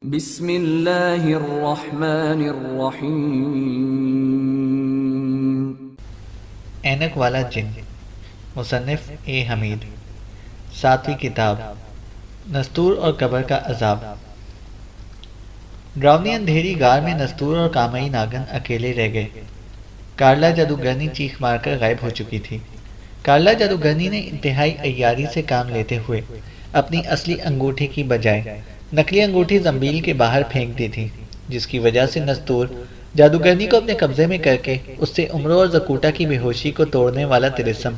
بسم اللہ الرحمن الرحیم۔ اینک والا جن، مصنف اے حمید، 7ویں کتاب، نستور اور قبر کا عذاب۔ ڈراؤنی اندھیری غار میں نستور اور کامئی ناگن اکیلے رہ گئے۔ کارلا جادوگرنی چیخ مار کر غائب ہو چکی تھی۔ کارلا جادوگرنی نے انتہائی عیاری سے کام لیتے ہوئے اپنی اصلی انگوٹھی کی بجائے نقلی انگوٹھی زنبیل کے باہر پھینک دی تھی، جس کی وجہ سے نستور جادوگرنی کو اپنے قبضے میں کر کے اس سے عمرو اور زکوٹا کی بے ہوشی کو توڑنے والا طلسم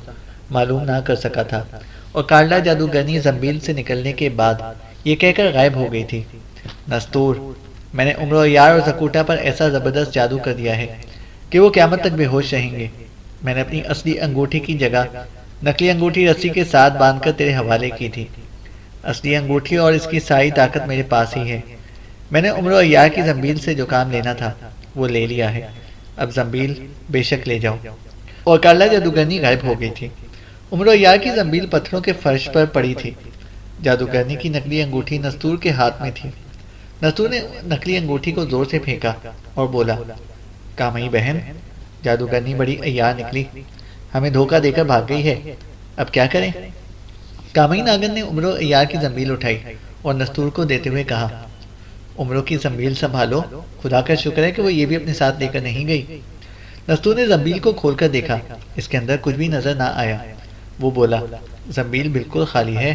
معلوم نہ کر سکا تھا، اور کارلا جادوگرنی زنبیل سے نکلنے کے بعد یہ کہہ کر غائب ہو گئی تھی: نستور، میں نے عمرو یار اور زکوٹا پر ایسا زبردست جادو کر دیا ہے کہ وہ قیامت تک بے ہوش رہیں گے۔ میں نے اپنی اصلی انگوٹھی کی جگہ نقلی انگوٹھی رسی کے ساتھ باندھ کر تیرے حوالے کی تھی۔ اصلی انگوٹھی اور اس کی ساری طاقت میرے پاس ہی ہے۔ میں نے عمرو یار کی زنبیل سے جو کام لینا تھا وہ لے لیا ہے، اب زنبیل بے شک لے جاؤ۔ اور کارلا جادوگرنی غائب ہو گئی تھی۔ عمرو یار کی زنبیل پتھروں کے فرش پر پڑی تھی۔ جادوگرنی کی نقلی انگوٹھی نستور کے ہاتھ میں تھی۔ نستور نے نقلی انگوٹھی کو زور سے پھینکا اور بولا: کامئی بہن، جادوگرنی بڑی عیار نکلی، ہمیں دھوکہ دے کر بھاگ گئی ہے، اب کیا کریں؟ کامئی ناگن نے عمرو یار کی زنبیل اٹھائی اور نستور کو دیتے ہوئے کہا: عمرو کی زنبیل سنبھالو، خدا کا شکر ہے کہ وہ یہ بھی اپنے ساتھ لے کر نہیں گئی۔ نستور نے زنبیل کو کھول کر دیکھا، اس کے اندر کچھ بھی نظر نہ آیا۔ وہ بولا: زنبیل بالکل خالی ہے۔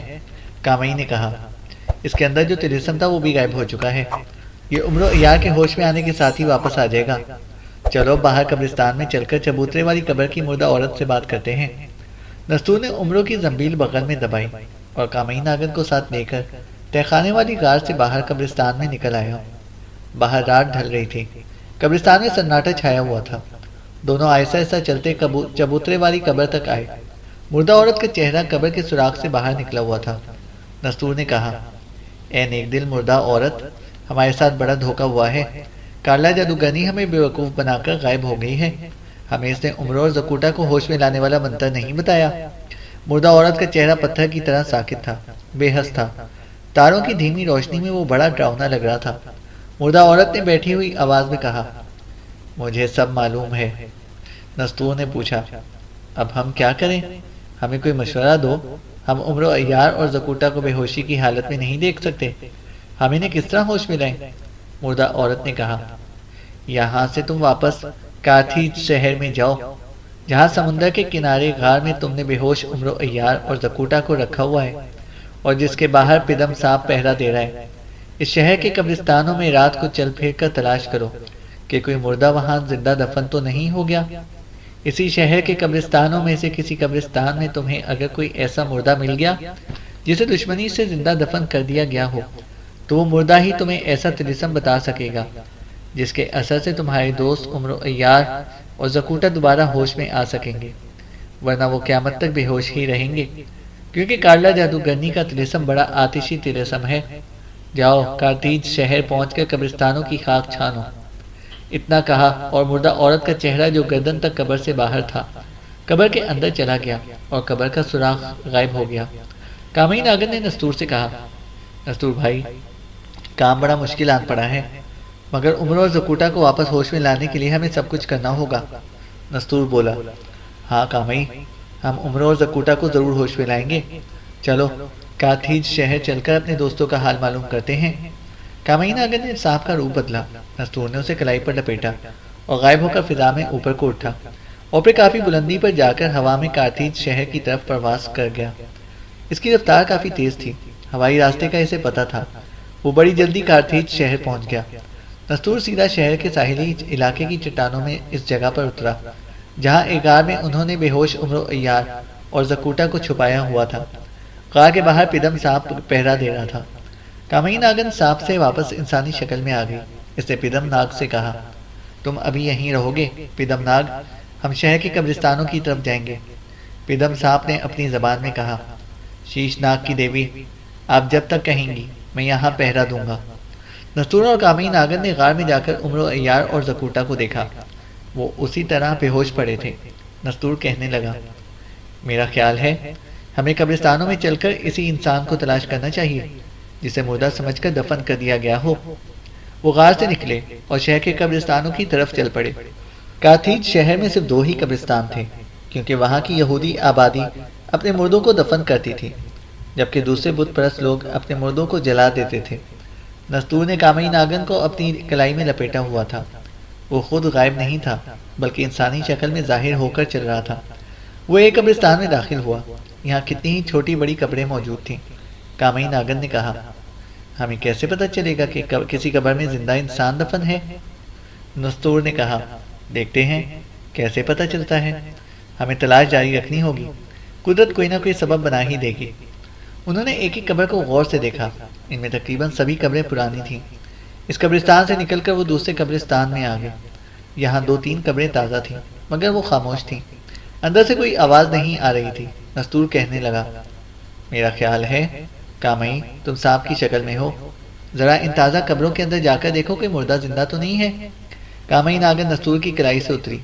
کامئی نے کہا: اس کے اندر جو طلسم تھا وہ بھی غائب ہو چکا ہے، یہ عمرو یار کے ہوش میں آنے کے ساتھ ہی واپس آ جائے گا۔ چلو باہر قبرستان میں چل کر چبوترے والی قبر کی مردہ عورت سے بات کرتے ہیں۔ نستور نے عمرو کی زنبیل بغل میں دبائی اور کامئی ناگن کو ساتھ لے کر تہخانے والی غار سے باہر قبرستان میں نکل آیا۔ باہر رات ڈھل رہی تھی، قبرستان میں سناٹا چھایا ہوا تھا۔ دونوں آہستہ آہستہ چلتے چبوترے والی قبر تک آئے۔ مردہ عورت کا چہرہ قبر کے سوراخ سے باہر نکلا ہوا تھا۔ نستور نے کہا: اے نیک دل مردہ عورت، ہمارے ساتھ بڑا دھوکہ ہوا ہے۔ کارلا جادوگرنی ہمیں بیوقوف بنا کر غائب ہو گئی ہے، ہمیں اس نے عمرو اور زکوٹا کو ہوش میں لانے والا منتر نہیں بتایا۔ مردہ عورت کا چہرہ پتھر کی طرح ساکت تھا، بے حس تھا۔ تاروں کی دھیمی روشنی میں وہ بڑا ڈراؤنا لگ رہا تھا۔ مردہ عورت نے بیٹھی ہوئی آواز میں کہا: مجھے سب معلوم ہے۔ نستور نے پوچھا: اب ہم کیا کریں؟ ہمیں کوئی مشورہ دو، ہم عمرو یار اور زکوٹا کو بے ہوشی کی حالت میں نہیں دیکھ سکتے، ہم انہیں کس طرح ہوش میں لائیں؟ مردہ عورت نے کہا: یہاں سے تم واپس کارتھیج شہر میں جاؤ، جہاں سمندر کے کنارے غار میں تم نے بے ہوش عمرو یار اور زکوٹا کو رکھا ہوا ہے، اور جس کے باہر پدم سانپ پہرا دے رہا ہے۔ اس شہر کے قبرستانوں میں رات کو چل پھر کر تلاش کرو کہ کوئی مردہ وہاں زندہ دفن تو نہیں ہو گیا۔ اسی شہر کے قبرستانوں میں سے کسی قبرستان میں تمہیں اگر کوئی ایسا مردہ مل گیا جسے دشمنی سے زندہ دفن کر دیا گیا ہو، تو وہ مردہ ہی تمہیں ایسا طلسم بتا سکے گا جس کے اثر سے تمہارے دوست عمرو یار اور زکوٹا دوبارہ ہوش میں آ سکیں گے، ورنہ وہ قیامت تک بے ہوش ہی رہیں گے، کیونکہ کارلا جادوگرنی کا طلسم بڑا آتشی طلسم ہے۔ جاؤ کارتیج شہر پہنچ کر قبرستانوں کی خاک چھانو۔ اتنا کہا اور مردہ عورت کا چہرہ جو گردن تک قبر سے باہر تھا، قبر کے اندر چلا گیا اور قبر کا سوراخ غائب ہو گیا۔ کامئی ناگن نے نستور سے کہا: نستور بھائی، کام بڑا مشکل آن پڑا ہے، مگر عمرو اور زکوٹا کو واپس ہوش میں لانے کے لیے ہمیں سب کچھ کرنا ہوگا۔ نستور بولا: ہاں کامئی، ہم عمرو اور زکوٹا کو ضرور ہوش میں لائیں گے، چلو کارتھیج شہر چل کر اپنے دوستوں کا حال معلوم کرتے ہیں۔ کامئی ناگن نے سانپ کا روپ بدلا، نستور نے اسے کلائی پر لپیٹا اور غائب ہو کر فضا میں اوپر کو اٹھا، اور پھر کافی بلندی پر جا کر ہوا میں کارتھیج شہر کی طرف پرواز کر گیا۔ اس کی رفتار کافی تیز تھی، ہوائی راستے کا اسے پتہ تھا۔ وہ بڑی جلدی کارتھیج شہر پہنچ گیا۔ نستور سیدھا شہر کے ساحلی علاقے کی چٹانوں میں اس جگہ پر اترا جہاں ایک غار میں انہوں نے بے ہوش عمرو یار اور زکوٹا کو چھپایا ہوا تھا۔ غار کے باہر پدم سانپ پہرا دے رہا تھا۔ کامئی ناگن سانپ سے واپس انسانی شکل میں آ گئی۔ اس نے پدم ناگ سے کہا: تم ابھی یہیں رہو گے پدم ناگ، ہم شہر کے قبرستانوں کی طرف جائیں گے۔ پدم سانپ نے اپنی زبان میں کہا: شیش ناگ کی دیوی، آپ جب تک کہیں گی میں یہاں پہرا دوں گا۔ نستور اور کامئی ناگن نے غار میں جا کر عمرو یار اور زکوٹا کو دیکھا، وہ اسی طرح بے ہوش پڑے تھے۔ نستور کہنے لگا: میرا خیال ہے ہمیں قبرستانوں میں چل کر اسی انسان کو تلاش کرنا چاہیے، جسے مردہ سمجھ کر دفن کر دیا گیا ہو۔ وہ غار سے نکلے اور شہر کے قبرستانوں کی طرف چل پڑے۔ کارتھیج شہر میں صرف 2 ہی قبرستان تھے، کیونکہ وہاں کی یہودی آبادی اپنے مردوں کو دفن کرتی تھی، جبکہ دوسرے بت پرست لوگ اپنے مردوں کو جلا دیتے تھے۔ نستور نے کامئی ناگن کو اپنی کلائی میں لپیٹا ہوا تھا۔ وہ خود غائب نہیں تھا، بلکہ انسانی شکل میں ظاہر ہو کر چل رہا تھا۔ وہ ایک قبرستان میں داخل ہوا۔ یہاں کتنی ہی چھوٹی بڑی قبریں موجود تھیں۔ کامئی ناگن نے کہا، ہمیں کیسے پتہ چلے گا کہ کسی قبر میں زندہ انسان دفن ہے؟ نستور نے کہا، دیکھتے ہیں کیسے پتہ چلتا ہے۔ ہمیں تلاش جاری رکھنی ہوگی، قدرت کوئی نہ کوئی سبب بنا ہی دے گی۔ انہوں نے ایک ایک قبر کو غور سے دیکھا۔ ان میں تقریباً سبھی قبریں پرانی تھیں۔ اس قبرستان سے نکل کر وہ دوسرے قبرستان میں آ گئے۔ یہاں 2-3 قبریں تازہ تھیں، مگر وہ خاموش تھیں۔ اندر سے کوئی آواز نہیں آ رہی تھی۔ نستور کہنے لگا، میرا خیال ہے کامئی تم سانپ کی شکل میں ہو، ذرا ان تازہ قبروں کے اندر جا کر دیکھو کہ مردہ زندہ تو نہیں ہے۔ کامئی ناگن نستور کی کلائی سے اتری،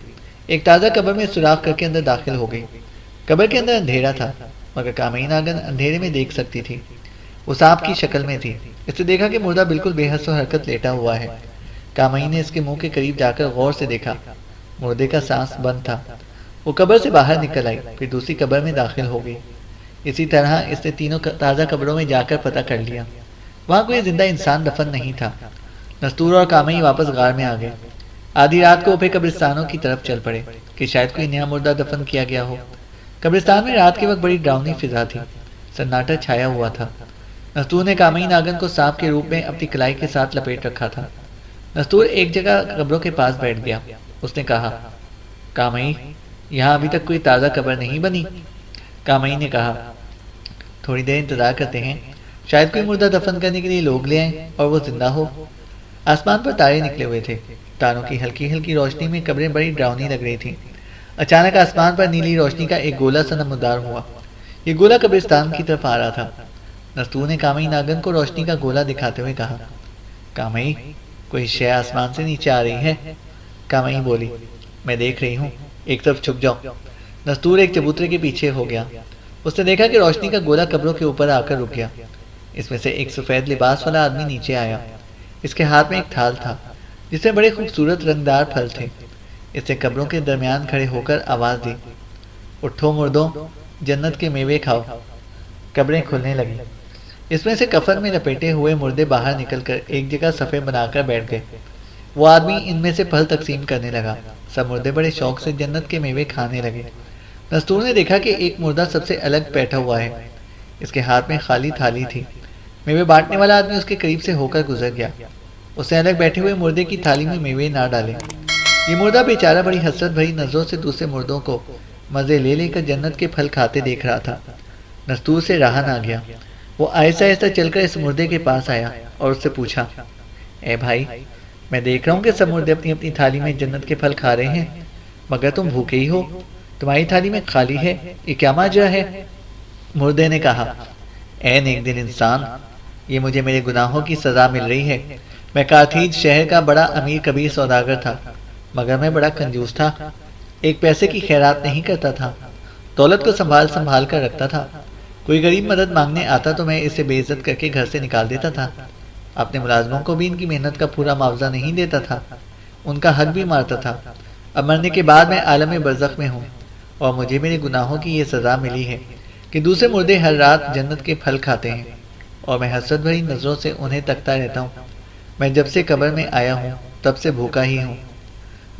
ایک تازہ قبر میں سوراخ کر کے اندر داخل ہو گئی۔ قبر کے اندر اندھیرا تھا، مگر کامئی ناگن اندھیرے میں دیکھ سکتی تھی۔ وہ سانپ کی شکل میں تھی۔ اس نے دیکھا کہ مردہ بالکل بے حس و حرکت لیٹا ہوا ہے۔ کامئی نے اس کے منہ کے قریب جا کر غور سے دیکھا۔ مردے کا سانس بند تھا۔ وہ قبر سے باہر نکل آئی، پھر دوسری قبر میں داخل ہو گئی۔ اسی طرح اس نے تینوں تازہ قبروں میں جا کر پتہ کر لیا۔ وہاں کوئی زندہ انسان دفن نہیں تھا۔ نستور اور کامئی واپس غار میں آ گئے۔ آدھی رات کو اوپے قبرستانوں کی طرف چل پڑے کہ شاید کوئی نیا مردہ دفن کیا گیا ہو۔ قبرستان میں رات کے وقت بڑی ڈراؤنی فضا تھی، سناٹا چھایا ہوا تھا۔ نستور نے کامئی ناگن کو سانپ کے روپ میں اپنی کلائی کے ساتھ لپیٹ رکھا تھا۔ نستور ایک جگہ قبروں کے پاس بیٹھ گیا۔ اس نے کہا، کامئی یہاں ابھی تک کوئی تازہ قبر نہیں بنی؟ کامئی نے کہا، تھوڑی دیر انتظار کرتے ہیں، شاید کوئی مردہ دفن کرنے کے لیے لوگ لے آئیں اور وہ زندہ ہو۔ آسمان پر تارے نکلے ہوئے تھے۔ تاروں کی ہلکی ہلکی روشنی میں قبریں بڑی ڈراؤنی لگ رہی تھیں۔ اچانک آسمان پر نیلی روشنی کا ایک گولا سا نمودار ہوا۔ یہ گولا قبرستان کی طرف آ رہا تھا۔ نستور نے کامئی ناگن کو روشنی کا گولا دکھاتے ہوئے کہا، کامئی کوئی شے آسمان سے نیچے آ رہی ہے۔ کامئی بولی، میں دیکھ رہی ہوں، ایک طرف چھپ جاؤ۔ نستور ایک چبوترے کے پیچھے ہو گیا۔ اس نے دیکھا کہ روشنی کا گولا قبروں کے اوپر آ کر رک گیا۔ اس میں سے ایک سفید لباس والا آدمی نیچے آیا۔ اس کے ہاتھ میں ایک تھال تھا جس میں بڑے خوبصورت رنگدار پھل تھے۔ اس نے قبروں کے درمیان کھڑے ہو کر آواز دی، اٹھو مردوں، جنت کے میوے کھاؤ۔ قبریں کھلنے لگیں۔ اس میں سے کفن میں لپیٹے ہوئے مردے باہر نکل کر ایک جگہ صفے بنا کر بیٹھ گئے۔ وہ آدمی ان میں سے پھل تقسیم کرنے لگا۔ سب مردے بڑے شوق سے جنت کے میوے کھانے لگے۔ نستور نے دیکھا کہ ایک مردہ سب سے الگ بیٹھا ہوا ہے۔ اس کے ہاتھ میں خالی تھالی تھی۔ میوے بانٹنے والا آدمی اس کے قریب سے ہو کر گزر گیا۔ اس نے الگ بیٹھے ہوئے مردے کی تھالی میں میوے نہ ڈالے۔ یہ مردہ بیچارہ بڑی حسرت بھری نظروں سے دوسرے مردوں کو مزے لے لے کر جنت کے پھل کھاتے دیکھ رہا تھا۔ نستور سے رہا نہ گیا۔ وہ آہستہ آہستہ چل کر اس مردے کے پاس آیا اور اس سے پوچھا، اے بھائی، میں دیکھ رہا ہوں کہ سب مردے اپنی اپنی تھالی میں جنت کے پھل کھا رہے ہیں، مگر تم بھوکے ہی ہو، تمہاری تھالی میں خالی ہے، یہ کیا ماجرا ہے؟ مردے نے کہا، اے نیک دل انسان، یہ مجھے میرے گناہوں کی سزا مل رہی ہے۔ میں کارتھیج شہر کا بڑا امیر کبیر سوداگر تھا، مگر میں بڑا کنجوس تھا، ایک پیسے کی خیرات نہیں کرتا تھا، دولت کو سنبھال سنبھال کر رکھتا تھا۔ کوئی غریب مدد مانگنے آتا تو میں اسے بے عزت کر کے گھر سے نکال دیتا تھا۔ اپنے ملازموں کو بھی ان کی محنت کا پورا معاوضہ نہیں دیتا تھا، ان کا حق بھی مارتا تھا۔ اب مرنے کے بعد میں عالم برزخ میں ہوں اور مجھے میرے گناہوں کی یہ سزا ملی ہے کہ دوسرے مردے ہر رات جنت کے پھل کھاتے ہیں اور میں حسرت بھری نظروں سے انہیں تکتا رہتا ہوں۔ میں جب سے قبر میں آیا ہوں تب سے بھوکا ہی ہوں۔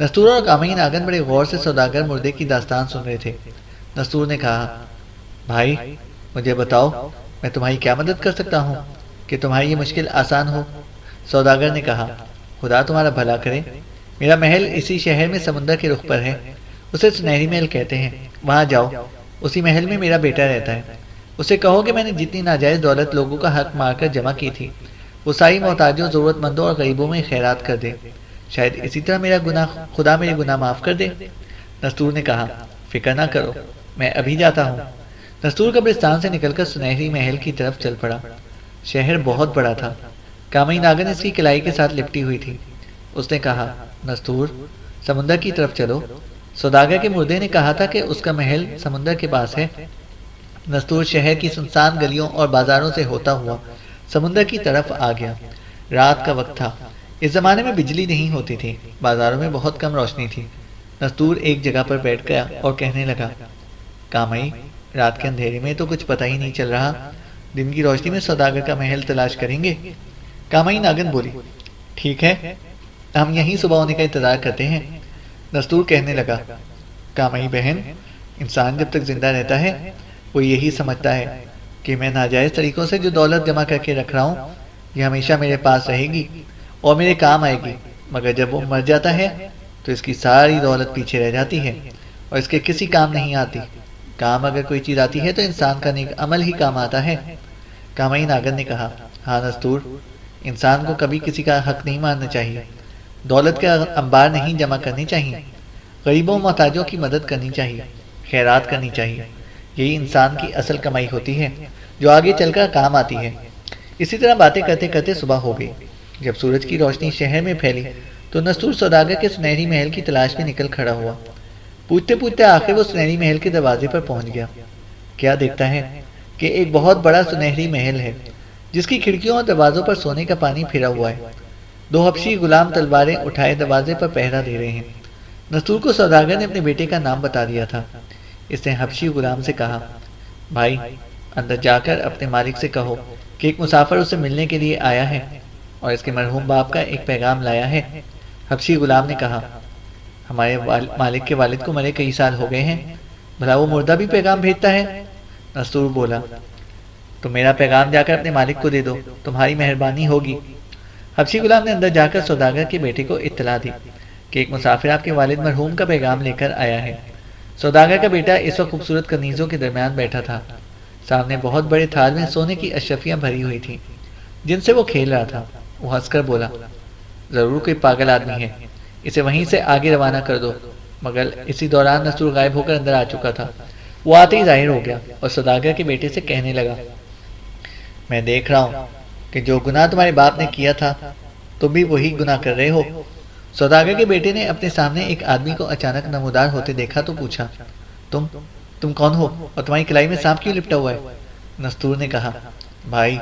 نستور اور کامئی ناگن بڑے غور سے سوداگر مردے کی داستان سن رہے تھے۔ نستور نے کہا، بھائی مجھے بتاؤ، میں تمہاری کیا مدد کر سکتا ہوں کہ تمہاری یہ مشکل آسان ہو؟ سوداگر نے کہا، خدا تمہارا بھلا کرے، میرا محل اسی شہر میں سمندر کے رخ پر ہے، اسے سنہری محل کہتے ہیں، وہاں جاؤ، اسی محل میں میرا بیٹا رہتا ہے۔ اسے کہو کہ میں نے جتنی ناجائز دولت لوگوں کا حق مار کر جمع کی تھی وہ ساری محتاجوں، ضرورت مندوں اور غریبوں میں خیرات کر دے، شاید اسی طرح خدا میرے گناہ معاف کر دے۔ نستور نے کہا، فکر نہ کرو، میں ابھی جاتا ہوں۔ نستور قبرستان سے نکل کر سنہری محل کی طرف چل پڑا۔ شہر بہت بڑا تھا۔ کامئی ناگن اس کی کلائی کے ساتھ لپٹی ہوئی تھی۔ اس نے کہا، نستور سمندر کی طرف چلو۔ سوداگر کے مردے نے کہا تھا کہ اس کا محل سمندر کے پاس ہے۔ نستور شہر کی سنسان گلیوں اور بازاروں سے ہوتا ہوا سمندر کی طرف آ گیا۔ رات کا وقت تھا۔ اس زمانے میں بجلی نہیں ہوتی تھی، بازاروں میں بہت کم روشنی تھی۔ نستور ایک جگہ پر بیٹھ گیا اور کہنے لگا، کامئی، رات کے اندھیرے میں تو کچھ پتہ ہی نہیں چل رہا، دن کی روشنی میں سوداگر کا محل تلاش کریں گے؟ کامئی ناگن بولی، ٹھیک ہے، ہم یہیں صبح ہونے کا انتظار کرتے ہیں۔ نستور کہنے لگا، کامئی بہن، انسان جب تک زندہ رہتا ہے وہ یہی سمجھتا ہے کہ میں ناجائز طریقوں سے جو دولت جمع کر کے رکھ رہا ہوں یہ ہمیشہ میرے پاس رہے گی اور میرے کام آئے گی، مگر جب وہ مر جاتا ہے تو اس کی ساری دولت پیچھے رہ جاتی ہے اور اس کے کسی کام نہیں آتی۔ کام اگر کوئی چیز آتی ہے تو انسان کا نیک عمل ہی کام آتا ہے۔ کامئی ناگن نے کہا، ہاں نستور، انسان کو کبھی کسی کا حق نہیں ماننا چاہیے، دولت کے انبار نہیں جمع کرنی چاہیے، غریبوں محتاجوں کی مدد کرنی چاہیے، خیرات کرنی چاہیے، یہی انسان کی اصل کمائی ہوتی ہے جو آگے چل کر کام آتی ہے۔ اسی طرح باتیں کرتے کرتے صبح ہو گئی۔ جب سورج کی روشنی شہر میں پھیلی تو نستور سوداگر کے سنہری محل کی تلاش میں نکل کھڑا ہوا۔ پوچھتے پوچھتے آخر وہ سنہری محل کے دروازے پر پہنچ گیا۔ کیا دیکھتا ہے کہ ایک بہت بڑا سنہری محل ہے جس کی کھڑکیوں اور دروازوں پر سونے کا پانی پھرا ہوا ہے۔ دو حبشی غلام تلواریں اٹھائے دروازے پر پہرا دے رہے ہیں۔ نستور کو سوداگر نے اپنے بیٹے کا نام بتا دیا تھا۔ اس نے حبشی غلام سے کہا، بھائی، اندر جا کر اپنے مالک سے کہو کہ ایک مسافر اسے ملنے کے لیے آیا ہے اور اس کے مرحوم باپ کا ایک پیغام لایا ہے۔ حبشی غلام نے کہا، ہمارے مالک کے والد کو مرے کئی سال ہو گئے ہیں، بھلا وہ مردہ بھی پیغام بھیجتا ہے؟ نستور بولا، تو میرا پیغام جا کر اپنے مالک کو دے دو، تمہاری مہربانی ہوگی۔ حبشی غلام نے اندر جا کر سوداگر کے بیٹے کو اطلاع دی کہ ایک مسافر آپ کے والد مرحوم کا پیغام لے کر آیا ہے۔ سوداگر کا بیٹا اس وقت خوبصورت کنیزوں کے درمیان بیٹھا تھا۔ سامنے بہت بڑے تھال میں سونے کی اشرفیاں بھری ہوئی تھیں جن سے وہ کھیل رہا تھا۔ وہ ہنس کر بولا، ضرور کوئی پاگل آدمی ہے، اسے وہیں سے آگے روانہ کر دو۔ مگر اسی دوران نستور غائب ہو کر اندر آ چکا تھا۔ وہ آتے ہی ظاہر ہو گیا اور سوداگر کے بیٹے سے کہنے لگا، میں دیکھ رہا ہوں کہ جو گناہ تمہارے باپ نے کیا تھا تم بھی وہی گناہ کر رہے ہو۔ سوداگر کے بیٹے نے اپنے سامنے ایک آدمی کو اچانک نمودار ہوتے دیکھا تو پوچھا، تم کون ہو اور تمہاری کلائی میں سانپ کیوں لپٹا ہوا ہے؟ نستور نے کہا، بھائی،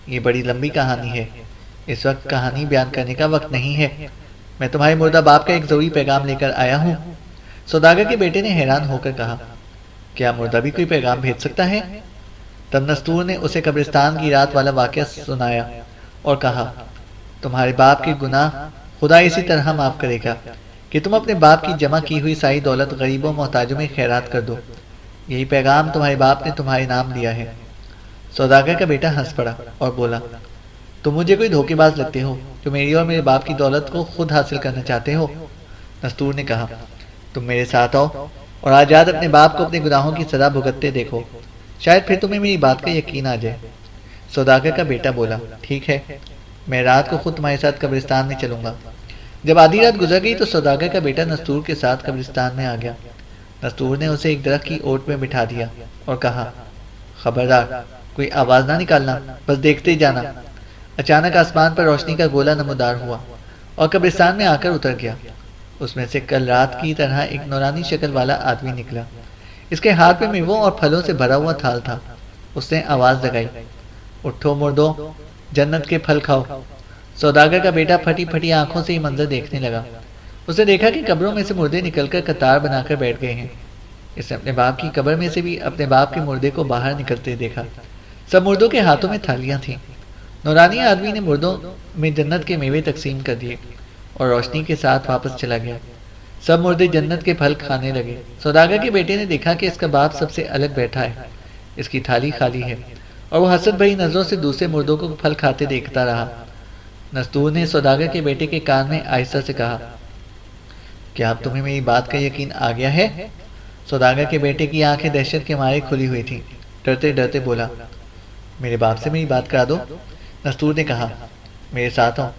یہ بڑی لمبی کہانی ہے، اس وقت کہانی بیان کرنے کا وقت نہیں ہے، میں تمہارے مردہ باپ کا ایک ضروری پیغام لے کر آیا ہوں۔ سوداگر کے بیٹے نے حیران ہو کر کہا، کیا مردہ بھی کوئی پیغام بھیج سکتا ہے؟ تب نستور نے اسے قبرستان کی رات والا واقعہ سنایا اور کہا، تمہارے باپ کے گناہ خدا اسی طرح معاف کرے گا کہ تم اپنے باپ کی جمع کی ہوئی ساری دولت غریبوں محتاجوں میں خیرات کر دو، یہی پیغام تمہارے باپ نے تمہارے نام دیا ہے۔ سوداگر کا بیٹا ہنس پڑا اور بولا، تم مجھے کوئی دھوکے باز لگتے ہو جو میری اور میرے باپ کی دولت کو خود حاصل کرنا چاہتے ہو۔ نستور نے کہا، تم میرے ساتھ آؤ اور آزاد اپنے باپ کو اپنے گناہوں کی سزا بھگتتے دیکھو، شاید پھر تمہیں میری بات کا یقین آ جائے۔ سوداگر کا بیٹا بولا، ٹھیک ہے، میں رات کو خود تمہارے ساتھ قبرستان میں چلوں گا۔ جب آدھی رات گزر گئی تو سوداگر کا بیٹا نستور کے ساتھ قبرستان میں آ گیا۔ نستور نے اسے ایک درخت کی اوٹ میں بٹھا دیا اور کہا، خبردار، کوئی آواز نہ نکالنا، بس دیکھتے جانا۔ اچانک آسمان پر روشنی کا گولا نمودار ہوا اور قبرستان میں آ کر اتر گیا۔ اس میں سے کل رات کی طرح ایک نورانی شکل والا آدمی نکلا۔ اس کے ہاتھ میں میووں اور پھلوں سے بھرا ہوا تھال تھا۔ اس نے آواز لگائی، اٹھو مردوں، جنت کے پھل کھاؤ۔ سوداگر کا بیٹا پھٹی پھٹی آنکھوں سے یہ منظر دیکھنے لگا۔ اس نے دیکھا کہ قبروں میں سے مردے نکل کر قطار بنا کر بیٹھ گئے ہیں۔ اس نے اپنے باپ کی قبر میں سے بھی اپنے باپ کے مردے کو باہر نکلتے دیکھا۔ سب مردوں کے ہاتھوں میں تھالیاں تھیں۔ نورانی آدمی نے مردوں میں جنت کے میوے تقسیم کر دیے اور روشنی کے ساتھ واپس چلا گیا۔ سب مردے جنت کے پھل کھانے لگے۔ سوداگر کے بیٹے نے دیکھا کہ اس کا باپ سب سے الگ بیٹھا ہے، اس کی تھالی خالی ہے، اور وہ حسد بھری نظروں سے دوسرے مردوں کو پھل کھاتے دیکھتا رہا۔ نستور نے سوداگر کے بیٹے کے کان میں آہستہ سے کہا، کیا اب تمہیں میری بات کا یقین آ گیا ہے؟ سوداگر کے بیٹے کی آنکھیں دہشت کے مارے کھلی ہوئی تھیں۔ ڈرتے ڈرتے بولا، میرے باپ سے میری بات کرا دو۔ نستور نے کہا، میرے ساتھ آؤ،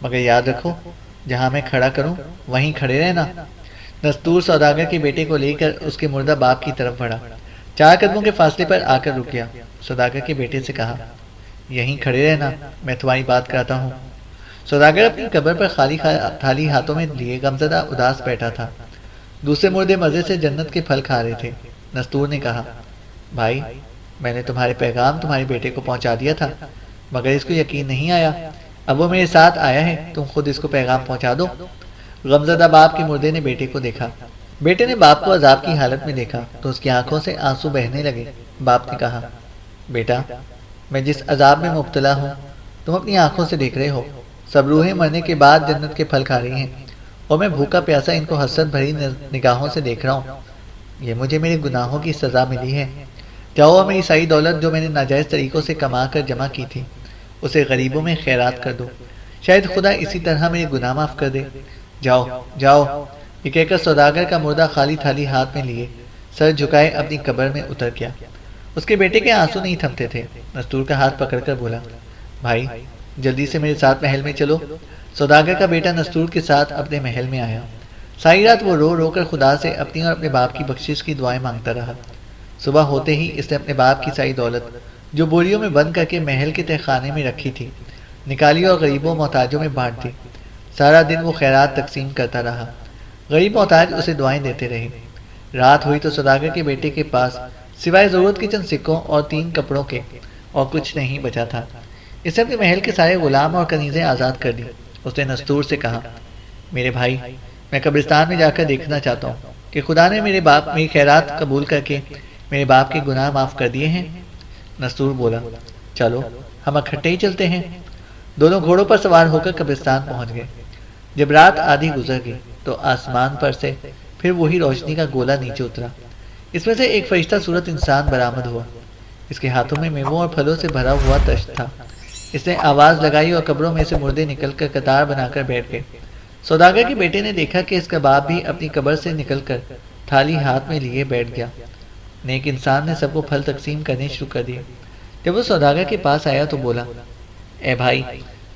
مگر یاد رکھو جہاں میں کھڑا کروں وہیں کھڑے رہنا۔ نستور سوداگر کے بیٹے کو لے کر اس کے مردہ باپ کی طرف بڑھا۔ 4 قدموں کے فاصلے پر آ کر رک گیا۔ سوداگر کے بیٹے سے کہا، یہیں کھڑے رہنا، میں تمہاری بات کراتا ہوں۔ سوداگر اپنی قبر پر خالی تھالی ہاتھوں میں لیے غمزدہ اداس بیٹھا تھا۔ دوسرے مردے مزے سے جنت کے پھل کھا رہے تھے۔ نستور نے کہا، بھائی، میں نے تمہارے پیغام تمہارے بیٹے کو پہنچا دیا تھا، مگر اس کو یقین نہیں آیا۔ اب وہ میرے ساتھ آیا ہے، تم خود اس کو پیغام پہنچا دو۔ غمزدہ باپ کے مردے نے بیٹے کو دیکھا۔ بیٹے نے باپ کو عذاب کی حالت میں دیکھا تو اس کی آنکھوں سے آنسو بہنے لگے۔ باپ نے کہا، بیٹا، میں جس عذاب میں مبتلا ہوں تم اپنی آنکھوں سے دیکھ رہے ہو۔ سب روحیں مرنے کے بعد جنت کے پھل کھا رہی ہیں اور میں بھوکا پیاسا ان کو حسرت بھری نگاہوں سے دیکھ رہا ہوں۔ یہ مجھے میرے گناہوں کی سزا ملی ہے۔ جاؤ اور میری ساری دولت جو میں نے ناجائز طریقوں سے کما کر جمع کی تھی اسے غریبوں میں خیرات کر دو، شاید خدا اسی طرح میرے گناہ معاف کر دے۔ جاؤ جاؤ، یہ کہہ کر سوداگر کا مردہ خالی تھالی ہاتھ میں لیے سر جھکائے اپنی قبر میں اتر گیا۔ اس کے بیٹے کے آنسو نہیں تھمتے تھے۔ نستور کا ہاتھ پکڑ کر بولا، بھائی جلدی سے میرے ساتھ محل میں چلو۔ سوداگر کا بیٹا نستور کے ساتھ اپنے محل میں آیا۔ ساری رات وہ رو رو کر خدا سے اپنی اور اپنے باپ کی بخشش کی دعائیں مانگتا رہا۔ صبح ہوتے ہی اس نے اپنے باپ کی ساری دولت جو بوریوں میں بند کر کے محل کے تہخانے میں رکھی تھی نکالی اور غریبوں محتاجوں میں بانٹ دی۔ سارا دن وہ خیرات تقسیم کرتا رہا۔ غریب محتاج اسے دعائیں دیتے رہے۔ رات ہوئی تو سوداگر کے بیٹے کے پاس سوائے ضرورت کے چند سکوں اور 3 کپڑوں کے اور کچھ نہیں بچا تھا۔ اس نے اپنے محل کے سارے غلام اور کنیزیں آزاد کر دی۔ اس نے نستور سے کہا، میرے بھائی، میں قبرستان میں جا کر دیکھنا چاہتا ہوں کہ خدا نے میری خیرات قبول کر کے میرے باپ کے گناہ معاف کر دیے ہیں۔ نستور بولا، چلو ہم اکٹھے ہی چلتے ہیں۔ دونوں گھوڑوں پر سوار ہو کر قبرستان پہنچ گئے۔ جب رات آدھی گزر گئی تو آسمان پر سے پھر وہی روشنی کا گولا نیچے اترا۔ اس میں سے ایک فرشتہ صورت انسان برآمد ہوا۔ اس کے ہاتھوں میں میووں اور پھلوں سے بھرا ہوا تشت تھا۔ اس نے آواز لگائی اور قبروں میں سے مردے نکل کر قطار بنا کر بیٹھ گئے۔ سوداگر کے بیٹے نے دیکھا کہ اس کا باپ بھی اپنی قبر سے نکل کر تھالی ہاتھ میں لیے بیٹھ گیا۔ نیک انسان نے سب کو پھل تقسیم کرنے شروع کر دیے۔ جب وہ سوداگر کے پاس آیا تو بولا، اے بھائی،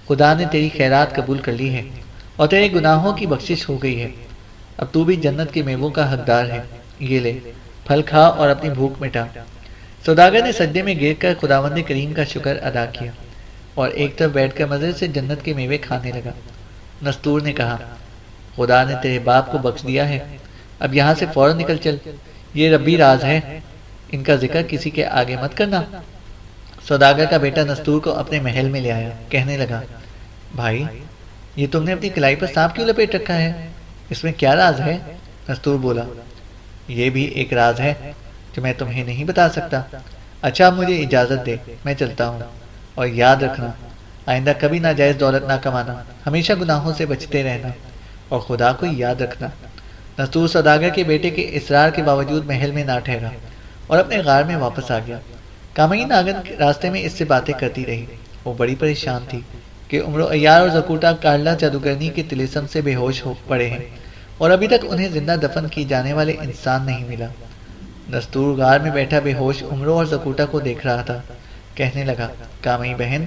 خدا نے تیری خیرات قبول کر لی ہے اور تیرے گناہوں کی بخشش ہو گئی ہے۔ اب تو بھی جنت کے میووں کا حقدار ہے۔ یہ لے، پھل کھا اور اپنی بھوک مٹا۔ سوداگر نے سجدے میں گر کر خداوند کریم کا شکر ادا کیا اور ایک طرف بیٹھ کر مزے سے جنت کے میوے کھانے لگا۔ نستور نے کہا، خدا نے تیرے باپ کو بخش دیا ہے، اب یہاں سے فوراً نکل چل۔ یہ ربی راز ہے، ان کا ذکر کسی کے آگے مت کرنا۔ سوداگر کا بیٹا نستور کو اپنے محل میں لے آیا، کہنے لگا، بھائی، یہ تم نے اپنی کلائی پر سانپ کیوں لپیٹ رکھا ہے؟ اس میں کیا راز ہے؟ نستور بولا، یہ بھی ایک راز ہے جو میں تمہیں نہیں بتا سکتا۔ اچھا، مجھے اجازت دے، میں چلتا ہوں، اور یاد رکھنا آئندہ کبھی ناجائز دولت نہ کمانا، ہمیشہ گناہوں سے بچتے رہنا اور خدا کو یاد رکھنا۔ نستور سوداگر کے بیٹے کے اصرار کے باوجود محل میں نہ ٹھہرا اور اپنے غار میں واپس آ گیا۔ کامئی ناگن راستے میں اس سے باتیں کرتی رہی۔ وہ بڑی پریشان تھی کہ عمرو عیار اور زکوٹا کارلا جادوگرنی کے طلسم سے بے ہوش ہو پڑے ہیں اور ابھی تک انہیں زندہ دفن کی جانے والے انسان نہیں ملا۔ نستور غار میں بیٹھا بے ہوش عمرو اور زکوٹا کو دیکھ رہا تھا، کہنے لگا، کامئی بہن،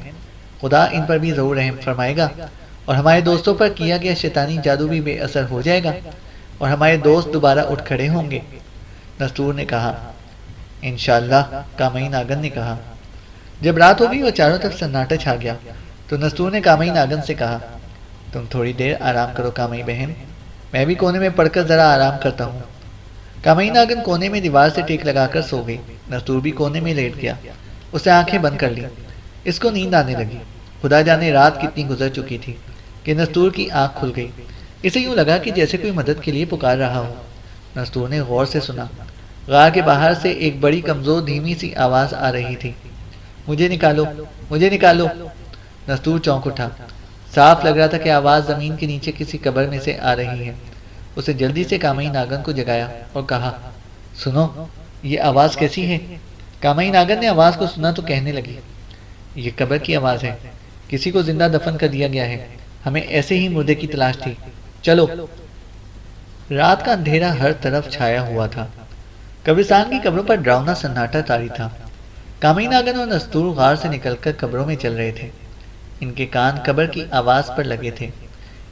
خدا ان پر بھی ضرور رحم فرمائے گا اور ہمارے دوستوں پر کیا گیا شیطانی جادو بھی بے اثر ہو جائے گا اور ہمارے دوست دوبارہ اٹھ کھڑے ہوں گے۔ نستور نے کہا، انشاءاللہ، کامئی ناگن نے کہا۔ جب رات ہو گئی اور چاروں طرف سناٹا چھا گیا تو نستور نے کامئی ناگن سے کہا، تم تھوڑی دیر آرام کرو کامئی بہن، میں بھی کونے میں پڑھ کر ذرا آرام کرتا ہوں۔ کامئی ناگن کونے میں دیوار سے ٹیک لگا کر سو گئی۔ نستور بھی کونے میں لیٹ گیا۔ اس نے آنکھیں بند کر لی۔ اس کو نیند آنے لگی۔ خدا جانے رات کتنی گزر چکی تھی کہ نستور کی آنکھ کھل گئی۔ اسے یوں لگا کہ جیسے کوئی مدد کے لیے پکار رہا ہو۔ نستور نے غور سے سنا۔ غار کے باہر سے ایک بڑی کمزور دھیمی سی آواز آ رہی تھی، مجھے نکالو، مجھے نکالو۔ نستور چونک اٹھا۔ صاف لگ رہا تھا کہ آواز زمین کے نیچے کسی قبر میں سے آ رہی ہے۔ اسے جلدی سے کامئی ناگن کو جگایا اور کہا، سنو، یہ آواز کیسی ہے؟ کامئی ناگن نے آواز کو سنا تو کہنے لگی، یہ قبر کی آواز ہے، کسی کو زندہ دفن کر دیا گیا ہے، ہمیں ایسے ہی مردے کی تلاش تھی، چلو۔ رات کا اندھیرا ہر طرف چھایا ہوا تھا۔ قبرستان کی قبروں پر ڈراؤنا سناٹا طاری تھا۔ کامئی ناگن اور نستور غار سے نکل کر قبروں میں چل رہے تھے۔ ان کے کان قبر کی آواز پر لگے تھے۔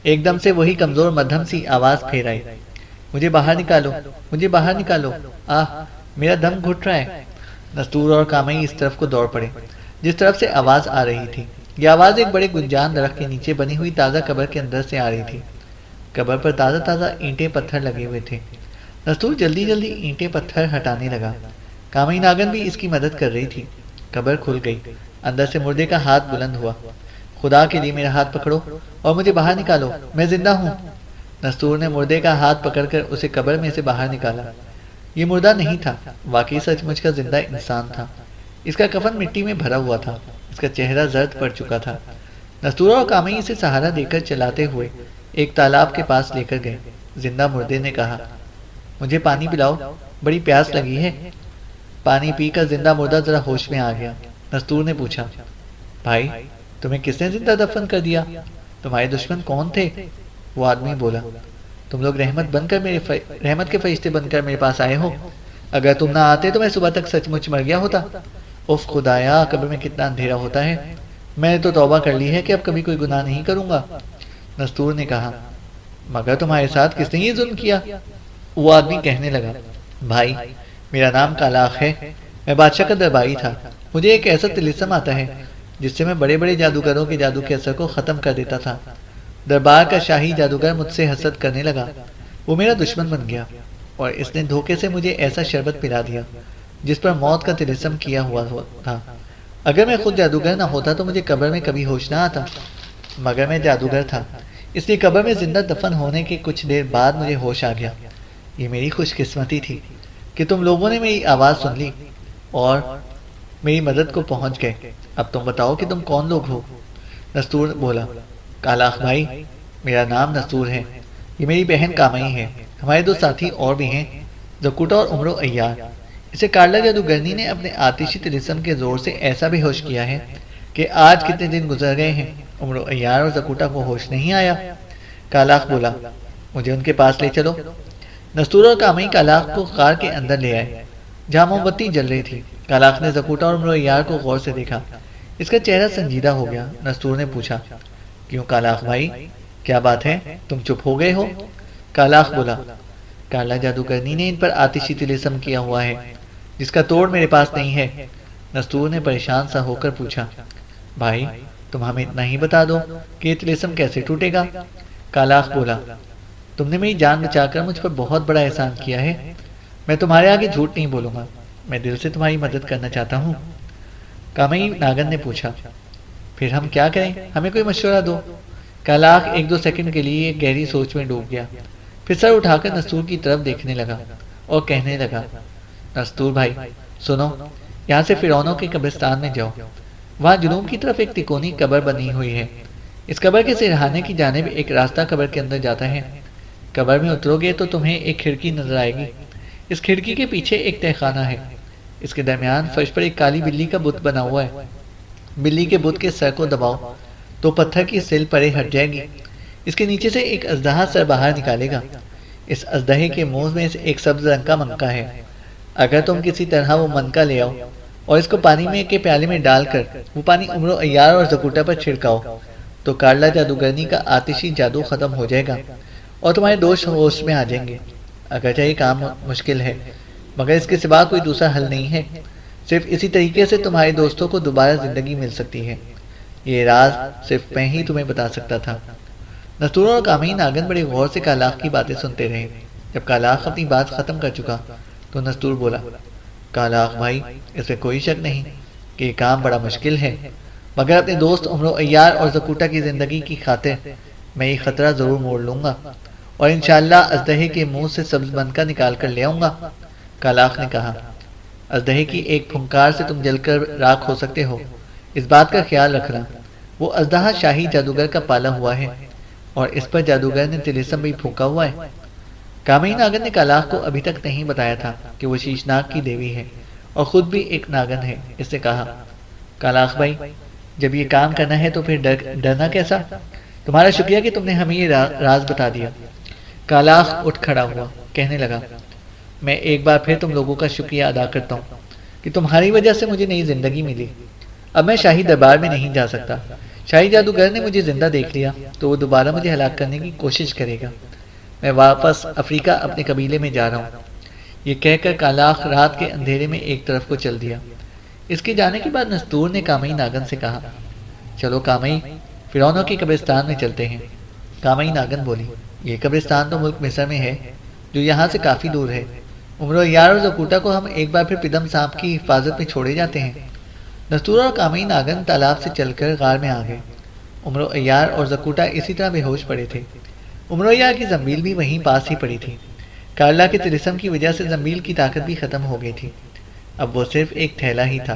ایک دم سے وہی کمزور مدھم سی آواز پھیر آئی، مجھے باہر نکالو، مجھے باہر نکالو، آہ، میرا دم گھٹ رہا ہے۔ نستور اور کامئی اس طرف کو دوڑ پڑے جس طرف سے آواز آ رہی تھی۔ یہ آواز ایک بڑے گنجان درخت کے نیچے بنی ہوئی تازہ قبر کے اندر سے آ رہی تھی۔ قبر پر تازہ تازہ اینٹیں پتھر لگے ہوئے تھے۔ نستور جلدی جلدی اینٹیں پتھر ہٹانے لگا۔ کامئی ناگن بھی اس کی مدد کر رہی تھی۔ قبر کھل گئی۔ اندر سے مردے کا ہاتھ بلند ہوا۔ خدا کے لیے میرا ہاتھ پکڑو اور مجھے باہر نکالو، میں زندہ ہوں۔ نستور نے مردے کا ہاتھ پکڑ کر اسے قبر میں سے باہر نکالا۔ یہ مردہ نہیں تھا، واقعی سچ مچ کا زندہ انسان تھا۔ اس کا کفن مٹی میں بھرا ہوا تھا، اس کا چہرہ زرد پڑ چکا تھا۔ نستور اور کامئی اسے سہارا دے کر چلاتے ہوئے ایک تالاب کے پاس لے کر گئے۔ زندہ مردے نے کہا، مجھے پانی پلاؤ، بڑی پیاس لگی ہے۔ پانی پی کر زندہ مردہ ذرا ہوش میں آ گیا۔ نستور نے پوچھا، بھائی تمہیں کس نے زندہ دفن کر دیا؟ تمہارے دشمن کون تھے؟ وہ آدمی بولا، تم لوگ رحمت کے فرشتے بن کر میرے پاس آئے ہو۔ اگر تم نہ آتے تو میں صبح تک سچ مچ مر گیا ہوتا۔ اف خدایا، قبر میں کتنا اندھیرا ہوتا ہے۔ میں نے تو توبہ کر لی ہے کہ اب کبھی کوئی گناہ نہیں کروں گا۔ نستور نے کہا، مگر تمہارے ساتھ کس نے یہ ظلم کیا؟ وہ آدمی کہنے لگا، بھائی میرا نام کالاخ ہے، میں بادشاہ کا درباری تھا۔ مجھے ایک ایسا طلسم آتا ہے جس سے میں بڑے بڑے جادوگروں کے جادو کے اثر کو ختم کر دیتا تھا۔ دربار کا شاہی جادوگر مجھ سے حسد کرنے لگا، وہ میرا دشمن بن گیا اور اس نے دھوکے سے مجھے ایسا شربت پلا دیا جس پر موت کا طلسم کیا ہوا تھا۔ اگر میں خود جادوگر نہ ہوتا تو مجھے قبر میں کبھی ہوش نہ آتا، مگر میں جادوگر تھا، اس لیے قبر میں زندہ دفن ہونے کے کچھ دیر بعد مجھے ہوش آ گیا۔ یہ میری خوش قسمتی تھی کہ تم لوگوں نے میری آواز سن لی اور میری مدد کو پہنچ گئے۔ اب تم بتاؤ کہ تم کون لوگ ہو؟ نستور بولا، کالاخ بھائی میرا نام نستور ہے، یہ میری بہن کامئی ہے، ہمارے دو ساتھی اور بھی ہیں، زکوٹا اور عمرو ایار۔ اسے کارلا جادوگرنی نے اپنے آتشی طلسم کے زور سے ایسا بھی ہوش کیا ہے کہ آج کتنے دن گزر گئے ہیں، عمرو ایار اور زکوٹا کو ہوش نہیں آیا۔ کالاخ بولا، مجھے ان کے پاس لے چلو۔ نستور اور کامئی کالاخ کو غار کے اندر لے آئے جہاں موم بتی جل رہی تھی۔ کالاخ نے زکوٹا اور عمرو ایار کو غور سے دیکھا، اس کا چہرہ سنجیدہ ہو گیا۔ نستور نے پوچھا، کیوں کالاخ بھائی، کیا بات ہے، تم چپ ہو گئے ہو؟ کالاخ بولا، کارلا جادوگرنی نے ان پر آتشی طلسم کیا ہوا ہے جس کا توڑ میرے پاس نہیں ہے۔ نستور نے پریشان سا ہو کر پوچھا، بھائی تم ہمیں اتنا ہی بتا دو کہ یہ طلسم کیسے ٹوٹے گا؟ کالاخ بولا، تم نے میری جان بچا کر مجھ پر بہت بڑا احسان کیا ہے، میں تمہارے آگے جھوٹ نہیں بولوں گا، میں دل سے تمہاری مدد کرنا چاہتا ہوں۔ کامئی ناگن نے پوچھا، پھر ہم کیا کریں، ہمیں کوئی مشورہ دو۔ کالاخ ایک دو سیکنڈ کے لیے گہری سوچ میں ڈوب گیا، پھر سر اٹھا کر نستور کی طرف دیکھنے لگا اور کہنے لگا، نستور بھائی سنو، یہاں سے فرعونوں کے قبرستان میں جاؤ، وہاں جنوب کی طرف ایک تکونی قبر بنی ہوئی ہے، اس قبر کے سرہانے کی جانب ایک راستہ قبر کے اندر جاتا ہے۔ قبر میں اترو گے تو تمہیں ایک کھڑکی نظر آئے گی، اس کھڑکی کے پیچھے ایک تہہ خانہ ہے، اس کے درمیان فرش پر ایک کالی بلی کا بت بنا ہوا ہے، بلی کے بت کے سر کو دباؤ تو پتھر کی سل پرے ہٹ جائے گی، اس کے نیچے سے ایک اژدہا سر باہر نکالے گا، اس اژدہے کے منہ میں ایک سبز رنگ کا منکا ہے، اگر تم کسی طرح وہ منکا لے آؤ اور اس کو پانی میں کے پیالے میں ڈال کر وہ پانی عمرو ایار اور زکوٹا پر چھڑکاؤ تو کارلا جادوگرنی کا آتشی جادو ختم ہو جائے گا اور تمہارے دوست ہوش میں آ جائیں گے۔ اگرچہ یہ کام مشکل ہے مگر اس کے سوا کوئی دوسرا حل نہیں ہے، صرف اسی طریقے سے تمہارے دوستوں کو دوبارہ زندگی مل سکتی ہے، یہ راز صرف میں ہی تمہیں بتا سکتا تھا۔ نستور اور کامئی ناگن بڑے غور سے کالاخ کی باتیں سنتے رہے۔ جب کالاخ اپنی بات ختم کر چکا تو نستور بولا، کالاخ بھائی اس میں کوئی شک نہیں کہ یہ کام بڑا مشکل ہے، مگر اپنے دوست عمرو ایار اور زکوٹا کی زندگی کی خاطر میں یہ خطرہ ضرور موڑ لوں گا اور انشاءاللہ اژدہے کے منہ سے سبز منکا نکال کر لے آؤں گا۔ کالاخ نے کہا، اژدہے کی ایک پھنکار سے تم جل کر راکھ ہو سکتے ہو، اس بات کا خیال رکھنا، وہ اژدہا شاہی جادوگر کا پالا ہوا ہے اور اس پر جادوگر نے طلسم بھی پھونکا ہوا ہے۔ کامئی ناگن نے کالاخ کو ابھی تک نہیں بتایا تھا کہ وہ شیشناگ کی دیوی ہے اور خود بھی ایک ناگن ہے۔ اس نے کہا، کالاخ بھائی جب یہ کام کرنا ہے تو پھر ڈرنا کیسا؟ تمہارا شکریہ کہ تم نے ہمیں یہ راز بتا دیا۔ کالاخ اٹھ کھڑا ہوا، کہنے لگا، میں ایک بار پھر تم لوگوں کا شکریہ ادا کرتا ہوں کہ تمہاری وجہ سے مجھے نئی زندگی ملی۔ اب میں شاہی دربار میں نہیں جا سکتا، شاہی جادوگر نے مجھے زندہ دیکھ لیا تو وہ دوبارہ مجھے ہلاک کرنے کی کوشش کرے گا، میں واپس افریقہ اپنے قبیلے میں جا رہا ہوں۔ یہ کہہ کر کالاخ رات کے اندھیرے میں ایک طرف کو چل دیا۔ اس کے جانے کے بعد نستور نے کامئی ناگن سے کہا، چلو کامئی فرعونوں کے قبرستان میں چلتے ہیں۔ کامئی ناگن بولی، یہ قبرستان تو ملک مصر میں ہے جو یہاں سے کافی دور ہے، عمرو ایار اور زکوٹا کو ہم ایک بار پھر پدم سانپ کی حفاظت میں چھوڑے جاتے ہیں۔ نستور اور کامئی ناگن تالاب سے چل کر غار میں آ گئے۔ عمرو عیار اور زکوٹا اسی طرح بے ہوش پڑے تھے۔ عمرو عیار کی زنبیل بھی وہیں پاس ہی پڑی تھی۔ کارلا کے طلسم کی وجہ سے زنبیل کی طاقت بھی ختم ہو گئی تھی، اب وہ صرف ایک تھیلا ہی تھا۔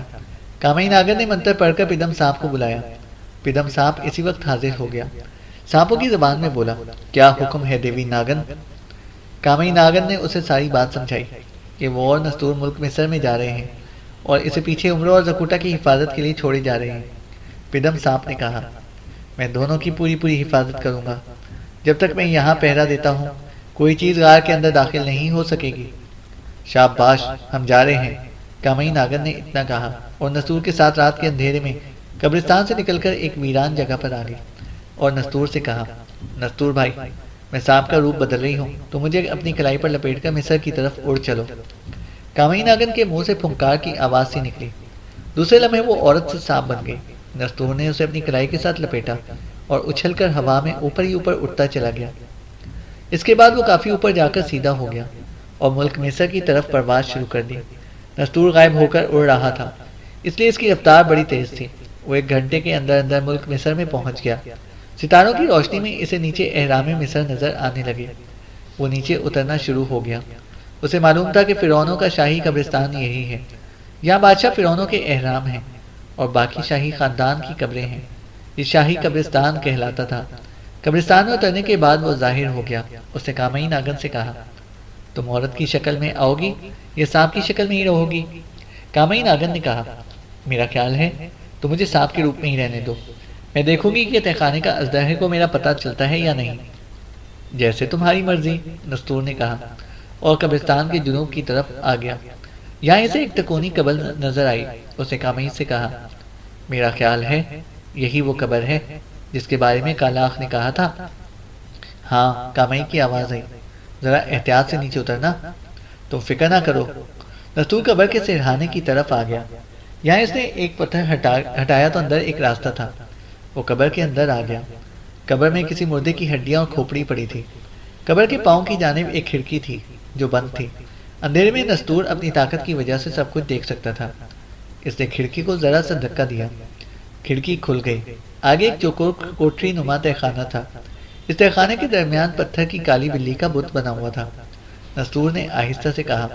کامئی ناگن نے منتر پڑھ کر پدم سانپ کو بلایا۔ پدم سانپ اسی وقت حاضر ہو گیا۔ سانپوں کی زبان میں بولا، کیا حکم ہے دیوی ناگن؟ کامئی ناگن نے اسے ساری بات سمجھائی کہ وہ اور نستور ملک مصر میں جا رہے ہیں اور اسے پیچھے عمرو اور زکوٹا کی حفاظت کے لیے چھوڑے جا رہے ہیں۔ پدم سانپ نے کہا، میں دونوں کی پوری حفاظت کروں گا۔ جب تک میں یہاں پہرا دیتا ہوں کوئی چیز غار کے اندر داخل نہیں ہو سکے گی۔ شاباش، ہم جا رہے ہیں، کامئی ناگن نے اتنا کہا اور نستور کے ساتھ رات کے اندھیرے میں قبرستان سے نکل کر ایک ویران جگہ پر آ گئی اور نستور سے کہا، نستور بھائی، میں سانپ کا روپ بدل رہی ہوں تو مجھے اپنی کلائی پر لپیٹ کر مصر کی طرف اڑ چلو۔ کامئی ناگن کے منہ سے پھنکار کی آواز سی نکلی۔ دوسرے لمحے وہ عورت سے سانپ بن گئی۔ نستور نے اسے اپنی کلائی کے ساتھ لپیٹا اور اچھل کر ہوا میں اوپر ہی اوپر اٹھتا چلا گیا۔ اس کے بعد وہ کافی اوپر جا کر سیدھا ہو گیا اور ملک مصر کی طرف پرواز شروع کر دی۔ نستور غائب ہو کر اڑ رہا تھا، اس لیے اس کی رفتار بڑی تیز تھی۔ وہ 1 گھنٹے کے اندر اندر ملک مصر میں پہنچ گیا۔ ستاروں کی روشنی میں اسے نیچے احرام مصر نظر آنے لگے۔ وہ نیچے اترنا شروع ہو گیا۔ اسے معلوم تھا کہ فرعونوں کا شاہی قبرستان یہی ہے۔ یہاں بادشاہ فرعونوں کے احرام ہیں اور باقی شاہی خاندان کی قبریں ہیں۔ یہ شاہی قبرستان کہلاتا تھا۔ قبرستان میں اترنے کے بعد وہ ظاہر ہو گیا۔ اس نے کامئی ناگن سے کہا، تم عورت کی شکل میں آؤ گی یا سانپ کی شکل میں ہی رہو گی؟ کامئی ناگن نے کہا، میرا خیال ہے تو مجھے سانپ کے روپ میں ہی رہنے دو، میں دیکھوں گی کہ تہخانے کا اژدہے کو میرا پتہ چلتا ہے یا نہیں۔ جیسے تمہاری مرضی، نستور نے کہا اور قبرستان کے جنوب کی طرف آ گیا۔ یہاں اسے ایک تکونی قبر نظر آئی۔ اس نے کامئی سے کہا، میرا خیال ہے یہی وہ قبر ہے جس کے بارے میں کالاخ نے کہا تھا۔ ہاں، کامئی کی آواز آئی، ذرا احتیاط سے نیچے اترنا، تم فکر نہ کرو۔ نستور قبر کے سرہانے کی طرف آ گیا۔ یہاں اس نے ایک پتھر ہٹایا تو اندر ایک راستہ تھا۔ وہ قبر کے اندر آ گیا۔ قبر میں کسی مردے کی ہڈیاں اور کھوپڑی پڑی تھی۔ قبر کے پاؤں کی جانب ایک کھڑکی تھی جو بند تھی۔ اندھیرے میں نستور اپنی طاقت کی وجہ سے سب کچھ دیکھ سکتا تھا۔ اس نے کھڑکی کو ذرا سا دھکا دیا، کھڑکی کھل گئی۔ آگے ایک چوکور کوٹری نما تہخانہ تھا۔ اس تہخانے کے درمیان پتھر کی کالی بلی کا بت بنا ہوا تھا۔ نستور نے آہستہ سے کہا،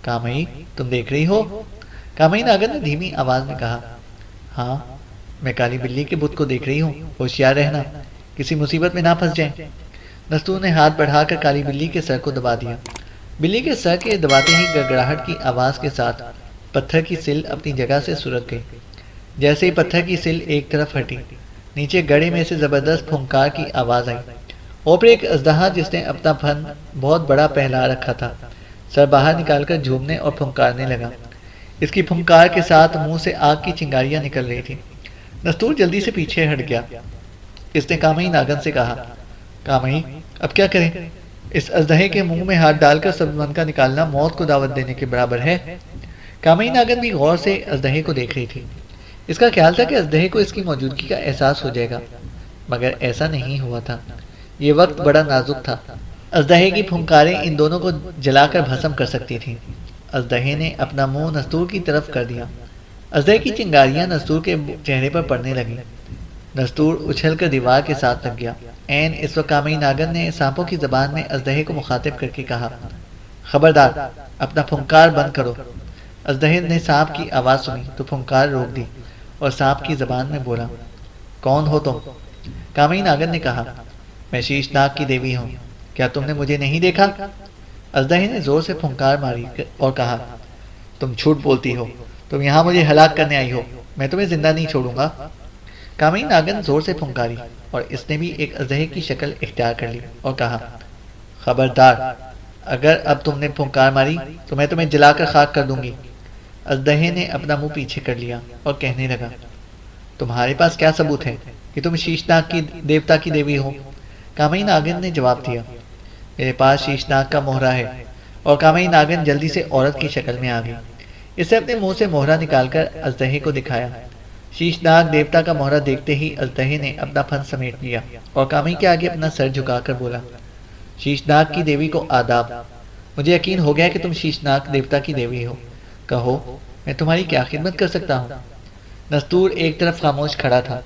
کامئی، تم دیکھ رہی ہو؟ کامئی ناگن نے دھیمی آواز میں کہا، ہاں، میں کالی بلی کے بت کو دیکھ رہی ہوں، ہوشیار رہنا، کسی مصیبت میں نہ پھنس جائیں۔ نستور نے ہاتھ بڑھا کر کالی بلی کے سر کو دبا دیا۔ بلی کے سر کے دباتے ہی گڑگڑاہٹ کی آواز کے ساتھ پتھر کی سل اپنی جگہ سے سرک گئی۔ جیسے ہی پتھر کی سل ایک طرف ہٹی، نیچے گڑھے میں سے زبردست پھنکار کی آواز آئی۔ اوپر ایک اژدہا جس نے اپنا پھن بہت بڑا پھیلا رکھا تھا، سر باہر نکال کر جھومنے اور پھنکارنے لگا۔ اس کی پھنکار کے ساتھ منہ سے آگ کی چنگاریاں نکل رہی تھیں۔ نستور جلدی سے پیچھے ہٹ گیا۔ اس نے کامئی ناگن سے کہا، کامئی، اب کیا کریں؟ اس اژدہے کے منہ میں ہاتھ ڈال کر سبزمن کا نکالنا موت کو دعوت دینے کے برابر ہے۔ کامئی ناگن بھی غور سے اژدہے کو دیکھ رہی تھی۔ اس کا خیال تھا کہ اژدہے کو اس کی موجودگی کا احساس ہو جائے گا، مگر ایسا نہیں ہوا تھا۔ یہ وقت بڑا نازک تھا۔ اژدہے کی پھنکاریں ان دونوں کو جلا کر بھسم کر سکتی تھیں۔ اژدہے نے اپنا منہ نستور کی طرف کر دیا۔ اژدہے کی چنگاریاں نستور کے چہرے پر پڑنے لگیں۔ نستور اچھل کر دیوار کے ساتھ لگ گیا۔ عین اس وقت کامئی ناگن نے سانپوں کی زبان میں اژدہے کو مخاطب کر کے کہا، خبردار، اپنا پھنکار بند کرو۔ اژدہے نے سانپ کی آواز سنی تو پھنکار روک دی اور سانپ کی زبان میں بولا، کون ہو تم؟ کامئی ناگن نے کہا، میں شیش ناگ کی دیوی ہوں، کیا تم نے مجھے نہیں دیکھا؟ اژدہے نے زور سے پھنکار ماری اور کہا، تم جھوٹ بولتی ہو، تم یہاں مجھے ہلاک کرنے آئی ہو، میں تمہیں زندہ نہیں چھوڑوں گا۔ کامئی ناگن زور سے پھنکاری اور اس نے بھی ایک اژدہے کی شکل اختیار کر لی اور کہا، خبردار، اگر اب تم نے پھنکار ماری تو میں تمہیں جلا کر خاک کر دوں گی۔ اژدہے نے اپنا منہ پیچھے کر لیا اور کہنے لگا، تمہارے پاس کیا ثبوت ہے کہ تم شیش ناگ کی دیوتا کی دیوی ہو؟ کامئی ناگن نے جواب دیا، میرے پاس شیش ناگ کا مہرہ ہے۔ اور کامئی ناگن جلدی سے عورت کی شکل میں آ گئی۔ اس نے اپنے منہ سے مہرہ نکال کر اژدہے کو دکھایا۔ شیش ناگ دیوتا کا مہرہ دیکھتے ہی اژدہے نے اپنا پھن سمیٹ لیا اور کامئی کے آگے اپنا سر جھکا کر بولا، شیش ناگ کی دیوی کو آداب، مجھے یقین ہو گیا کہ تم شیش ناگ دیوتا کی دیوی ہو، کہو میں تمہاری کیا خدمت کر سکتا ہوں؟ نستور ایک طرف خاموش کھڑا تھا۔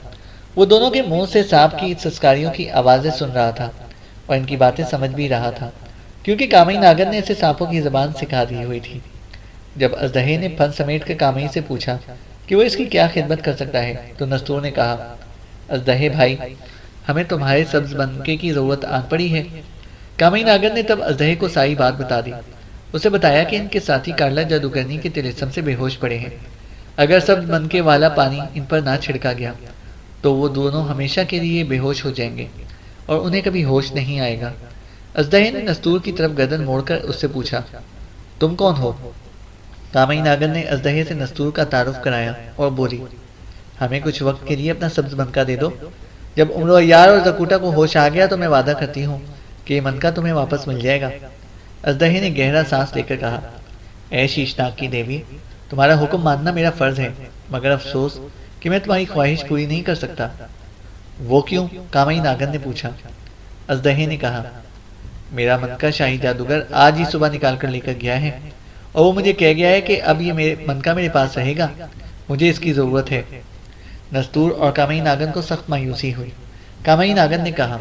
وہ دونوں کے منہ سے سانپ کی سسکاریوں کی آوازیں سن رہا تھا اور ان کی باتیں سمجھ بھی رہا تھا، کیونکہ کامئی ناگر نے اسے سانپوں کی زبان سکھا دی ہوئی تھی۔ جب اژدہے نے پھن سمیٹ کر کامئی سے پوچھا کہ وہ اس کی کیا خدمت کر سکتا ہے، تو نستور نے کہا، اژدہے بھائی، ہمیں تمہارے سبز بنکے کی ضرورت آن پڑی ہے۔ کامئی ناگر نے تب اژدہے کو ساری بات بتا دی۔ اسے بتایا کہ ان کے ساتھی کارلا جادوگرنی کے طلسم سے بے ہوش پڑے ہیں۔ اگر سبز بنکے والا پانی ان پر نہ چھڑکا گیا تو وہ دونوں ہمیشہ کے لیے بے ہوش ہو جائیں گے اور انہیں کبھی ہوش نہیں آئے گا۔ اژدہے نے نستور کی طرف گردن موڑ کر اس سے پوچھا، تم کون ہو؟ کامئی ناگر نے اژدہے سے نستور کا تعارف کرایا اور بولی، ہمیں کچھ وقت کے لیے اپنا سبز منکا دے دو۔ جب عمر و عیار اور زکوٹا کو ہوش آ گیا تو میں وعدہ کرتی ہوں کہ یہ منکا تمہیں واپس مل جائے گا۔ اژدہے نے گہرا سانس لے کر کہا، اے شیشناگ کی دیوی، تمہارا حکم ماننا میرا فرض ہے، مگر افسوس کہ میں تمہاری خواہش پوری نہیں کر سکتا۔ وہ کیوں؟ کامئی ناگر نے پوچھا۔ اژدہے نے کہا، میرا منکا شاہی جادوگر آج ہی صبح نکال کر لے کر گیا ہے اور وہ مجھے کہہ گیا ہے کہ اب یہ منکا میرے پاس رہے گا، مجھے اس کی ضرورت ہے۔ نستور اور کامئی ناگر کو سخت مایوسی ہوئی۔ کامئی ناگر نے کہا،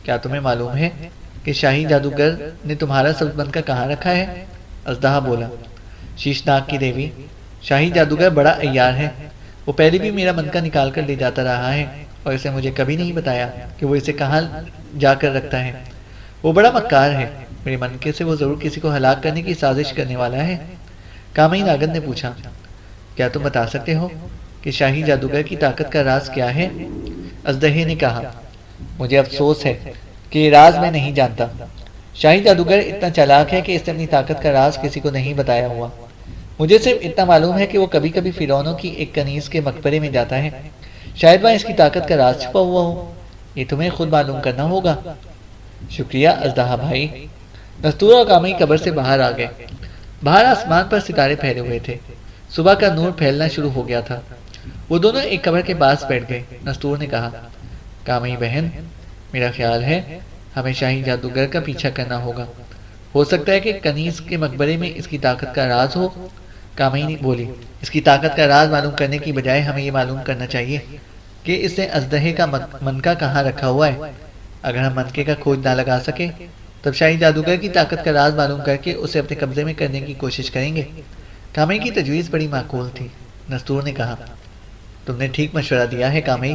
کیا تمہیں معلوم ہے کہ شاہی جادوگر نے تمہارا سبز منکا کہاں رکھا ہے؟ اژدہا بولا، شیشناگ کی دیوی، شاہی جادوگر بڑا عیار ہے، وہ پہلے بھی میرا منکا نکال کر لے جاتا رہا ہے اور اسے مجھے کبھی نہیں بتایا کہ وہ اسے کہاں جا کر رکھتا ہے۔ وہ بڑا مکار ہے، میرے منکے سے وہ ضرور کسی کو ہلاک کرنے کی سازش کرنے والا ہے۔ کامئی ناگر نے پوچھا، کیا تم بتا سکتے ہو کہ شاہی جادوگر کی طاقت کا راز کیا ہے؟ اژدہے نے کہا، مجھے افسوس ہے کہ یہ راز میں نہیں جانتا۔ شاہی جادوگر اتنا چالاک ہے کہ اس نے اپنی طاقت کا راز کسی کو نہیں بتایا ہوا۔ مجھے صرف اتنا معلوم ہے کہ وہ کبھی کبھی فرعونوں کی ایک کنیز کے مقبرے میں جاتا ہے، شاید وہاں اس کی طاقت کا راز چھپا ہوا ہو۔ یہ تمہیں خود معلوم کرنا ہوگا۔ شکریہ اژدہا بھائی۔ نستور اور کامئی قبر سے باہر آ گئے۔ باہر آسمان پر ستارے پھیلے ہوئے تھے، صبح کا نور پھیلنا شروع ہو گیا تھا۔ وہ دونوں ایک قبر کے پاس بیٹھ گئے۔ نستور نے کہا، کامئی بہن، میرا خیال ہے ہمیں شاہی جادوگر کا پیچھا کرنا ہوگا، ہو سکتا ہے کہ کنیز کے مقبرے میں اس کی طاقت کا راز ہو۔ کامئی نے بولی، اس کی طاقت کا راز معلوم کرنے کی بجائے ہمیں یہ معلوم کرنا چاہیے کہ اس نے اژدہے کا منکا کہاں رکھا ہوا ہے۔ اگر ہم منکے کا کھوج نہ لگا سکے تب شاہی جادوگر کی طاقت کا راز معلوم کر کے اسے اپنے قبضے میں کرنے کی کوشش کریں گے۔ کامئی کی تجویز بڑی معقول تھی۔ نستور نے کہا، تم نے ٹھیک مشورہ دیا ہے کامئی،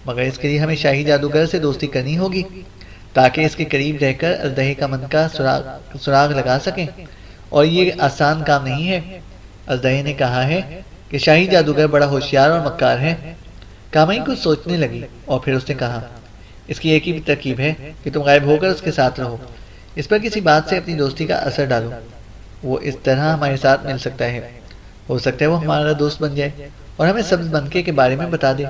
مگر اس کے لیے ہمیں شاہی جادوگر سے دوستی کرنی ہوگی تاکہ اس کے قریب رہ کر اژدہے کا منکا سراغ لگا سکیں، اور یہ آسان کام نہیں ہے۔ اژدہے نے کہا ہے کہ شاہی جادوگر بڑا ہوشیار اور مکار ہے۔ کامئی کچھ سوچنے لگی اور پھر اس نے کہا، اس کی ایک ہی ترکیب ہے کہ تم غائب ہو کر اس کے ساتھ رہو، اس پر کسی بات سے اپنی دوستی کا اثر ڈالو، وہ اس طرح ہمارے ساتھ مل سکتا ہے۔ ہو سکتا ہے وہ ہمارا دوست بن جائے اور ہمیں سبز منکے کے بارے میں بتا دے،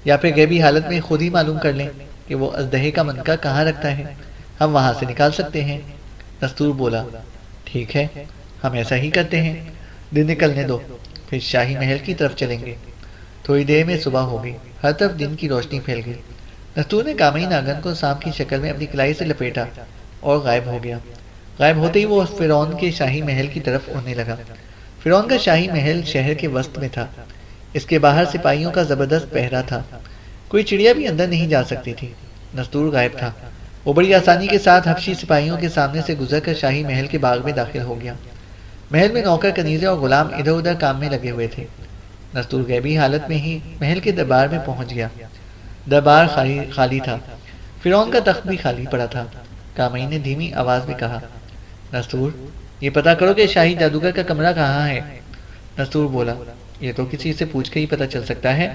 یا پھر غیبی حالت میں خود ہی معلوم کر لیں کہ وہ اژدہے کا منکا کہاں رکھتا ہے، ہم وہاں سے نکال سکتے ہیں۔ نستور بولا، ٹھیک ہے، ہم ایسا ہی کرتے ہیں، دن نکلنے دو، پھر شاہی محل کی طرف چلیں گے۔ تھوڑی دیر میں صبح ہو گئی، ہر طرف دن کی روشنی پھیل گئی۔ نستور نے کامئی ناگر کو سانپ کی شکل میں اپنی کلائی سے لپیٹا اور غائب ہو گیا۔ غائب ہوتے ہی وہ فرعون کے شاہی محل کی طرف اڑنے لگا۔ فرعون کا شاہی محل شہر کے وسط میں تھا۔ اس کے باہر سپاہیوں کا زبردست پہرا تھا، کوئی چڑیا بھی اندر نہیں جا سکتی تھی۔ نستور غائب تھا، وہ بڑی آسانی کے ساتھ حبشی سپاہیوں کے سامنے سے گزر کر شاہی محل کے باغ میں داخل ہو گیا۔ محل میں نوکر کنیزیں اور غلام ادھر ادھر کام میں لگے ہوئے تھے۔ نستور غیبی حالت میں ہی محل کے دربار میں پہنچ گیا۔ دربار خالی تھا، فرعون کا تخت بھی خالی پڑا تھا۔ کامئی نے دھیمی آواز میں کہا، نستور، یہ پتا کرو کہ شاہی جادوگر کا کمرہ کہاں ہے۔ نستور بولا، یہ تو کسی سے پوچھ کے ہی پتا چل سکتا ہے،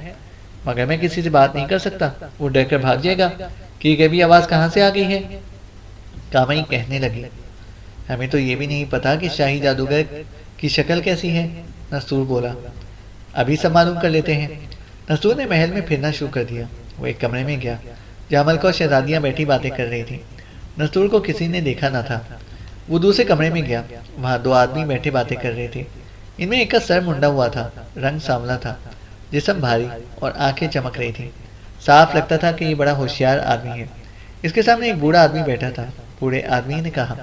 مگر میں کسی سے بات نہیں کر سکتا، وہ ڈر کر بھاگ جائے گا کہ یہ غیبی آواز کہاں سے آ گئی ہے۔ کامئی کہنے لگی، ہمیں تو یہ بھی نہیں پتا کہ شاہی جادوگر کی شکل کیسی ہے۔ نستور بولا، ابھی سب معلوم کر لیتے ہیں۔ نستور نے محل میں پھرنا شروع کر دیا۔ وہ ایک کمرے میں گیا جہاں ملکہ اور شہزادیاں بیٹھی باتیں کر رہی تھیں۔ نستور کو کسی نے دیکھا نہ تھا۔ وہ دوسرے کمرے میں گیا، وہاں دو آدمی بیٹھے باتیں کر رہے تھے۔ ان میں ایک کا سر منڈا ہوا تھا، رنگ سانولا تھا، جسم بھاری اور آنکھیں چمک رہی تھیں۔ صاف لگتا تھا کہ یہ بڑا ہوشیار آدمی ہے۔ اس کے سامنے ایک بوڑھا آدمی بیٹھا تھا۔ بوڑھے آدمی نے کہا،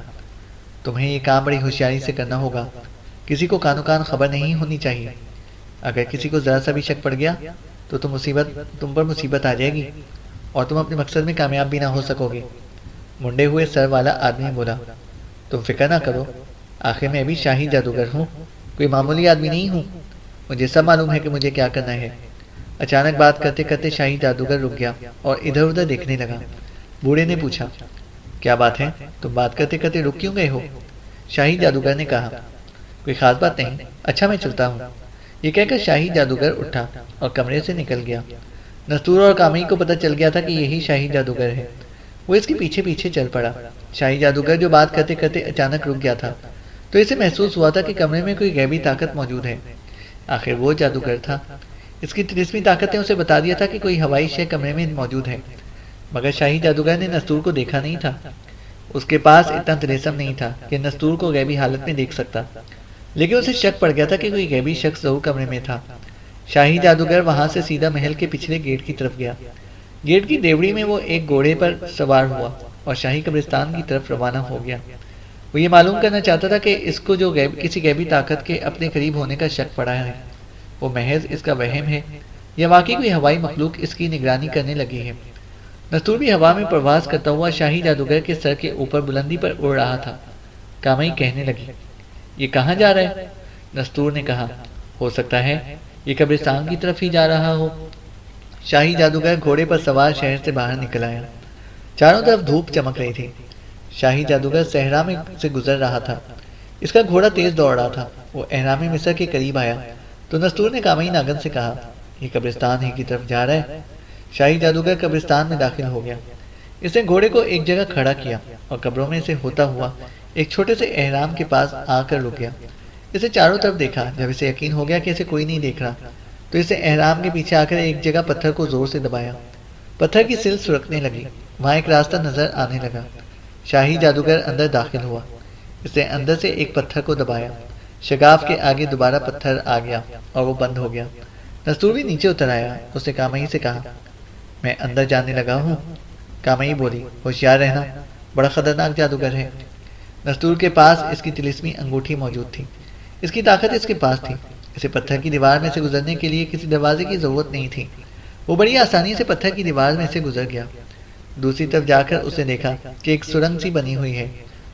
تمہیں یہ کام بڑی ہوشیاری سے کرنا ہوگا، کسی کو کانو کان خبر نہیں ہونی چاہیے۔ اگر کسی کو ذرا سا بھی شک پڑ گیا تو تم پر مصیبت آ جائے گی اور تم اپنے مقصد میں کامیاب بھی نہ ہو سکو گے۔ منڈے ہوئے سر والا آدمی بولا، تم فکر نہ کرو، آخر میں بھی شاہی جادوگر ہوں، کوئی معمولی آدمی نہیں ہوں، مجھے سب معلوم ہے کہ مجھے کیا کرنا ہے۔ اچانک بات کرتے کرتے شاہی جادوگر رک گیا اور ادھر ادھر دیکھنے لگا۔ بوڑھے نے پوچھا، کیا بات ہے، تم بات کرتے کرتے رک کیوں گئے ہو؟ شاہی جادوگر نے کہا، کوئی خاص بات نہیں، اچھا میں چلتا ہوں۔ یہ کہہ کر شاہی جادوگر اٹھا اور کمرے سے نکل گیا۔ نستور اور کامئی کو پتہ چل گیا تھا کہ یہی شاہی جادوگر ہے۔ وہ اس کے پیچھے پیچھے چل پڑا۔ شاہی جادوگر جو بات کرتے کرتے اچانک رک گیا تھا تو اسے محسوس ہوا تھا کہ کمرے میں کوئی غیبی طاقت موجود ہے۔ آخر وہ جادوگر تھا۔ اس کی طلسمی طاقت نے اسے بتا دیا تھا کہ کوئی ہوائی شے کمرے میں موجود ہے، مگر شاہی جادوگر نے نستور کو دیکھا نہیں تھا۔ اس کے پاس اتنا طلسم نہیں تھا کہ نستور کو غیبی حالت میں دیکھ سکتا، لیکن اسے شک پڑ گیا تھا کہ کوئی غیبی شخص ضرور کمرے میں تھا۔ شاہی جادوگر وہاں سے سیدھا محل کے پچھلے گیٹ کی طرف گیا۔ گیٹ کی دیوڑی میں وہ ایک گھوڑے پر سوار ہوا اور شاہی قبرستان کی طرف روانہ ہو گیا۔ وہ یہ معلوم کرنا چاہتا تھا کہ اس کو جو کسی غیبی طاقت کے اپنے قریب ہونے کا شک پڑا ہے، وہ محض اس کا وہم ہے یا واقعی کوئی ہوائی مخلوق اس کی نگرانی کرنے لگی ہے۔ نستور بھی ہوا میں پرواز کرتا ہوا شاہی جادوگر کے سر کے اوپر بلندی پر اڑ رہا تھا۔ کامئی کہنے لگی، یہ کہاں جا رہا ہے؟ نستور نے کہا، ہو سکتا ہے یہ قبرستان کی طرف ہی جا رہا ہو۔ شاہی جادوگر گھوڑے پر سوار شہر سے باہر نکل آیا۔ چاروں طرف دھوپ چمک رہی تھی۔ شاہی جادوگر صحرا میں سے گزر رہا تھا۔ اس کا گھوڑا تیز دوڑ رہا تھا۔ وہ احرام مصر کے قریب آیا تو نستور نے کامئی ناگن سے کہا، یہ قبرستان ہی کی طرف جا رہا ہے۔ شاہی جادوگر قبرستان میں داخل ہو گیا۔ اس نے گھوڑے کو ایک جگہ کھڑا کیا اور قبروں میں سے ہوتا ہوا ایک چھوٹے سے احرام کے پاس آ کر رک گیا۔ اسے چاروں طرف دیکھا۔ جب اسے یقین ہو گیا کہ اسے کوئی نہیں دیکھ رہا تو اسے احرام کے پیچھے آ کر ایک جگہ پتھر کو زور سے دبایا۔ پتھر کی سل سرکنے لگی۔ وہاں ایک راستہ نظر آنے لگا۔ شاہی جادوگر اندر داخل ہوا۔ اس نے اندر سے ایک پتھر کو دبایا۔ شگاف کے آگے دوبارہ پتھر آ گیا اور وہ بند ہو گیا۔ نستور بھی نیچے اتر آیا۔ اس نے کامئی سے کہا، میں اندر جانے لگا ہوں۔ کامئی بولی، ہوشیار رہنا، بڑا خطرناک جادوگر ہے۔ نستور کے پاس اس کی طلسمی انگوٹھی موجود تھی۔ اس کی طاقت اس کے پاس تھی۔ اسے پتھر کی دیوار میں سے گزرنے کے لیے کسی دروازے کی ضرورت نہیں تھی۔ وہ بڑی آسانی سے پتھر کی دیوار میں سے گزر گیا۔ دوسری طرف جا کر اس نے دیکھا کہ ایک سرنگ سی بنی ہوئی ہے۔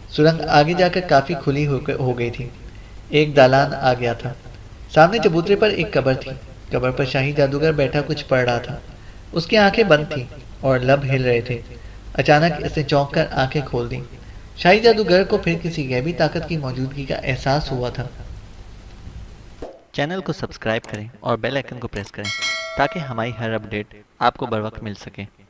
سرنگ آگے جا کر کافی کھلی ہو گئی تھی۔ ایک دالان آ گیا تھا۔ سامنے چبوترے پر ایک قبر تھی۔ قبر پر شاہی جادوگر بیٹھا کچھ پڑھ رہا تھا۔ اس کی آنکھیں بند تھیں اور لب ہل رہے تھے۔ اچانک اس نے چونک کر آنکھیں کھول دیں۔ شاہی جادوگر کو پھر کسی غیبی طاقت کی موجودگی کا احساس ہوا تھا۔ چینل کو سبسکرائب کریں اور بیل آئیکن کو پریس کریں تاکہ ہماری ہر اپڈیٹ آپ کو بر وقت مل سکے۔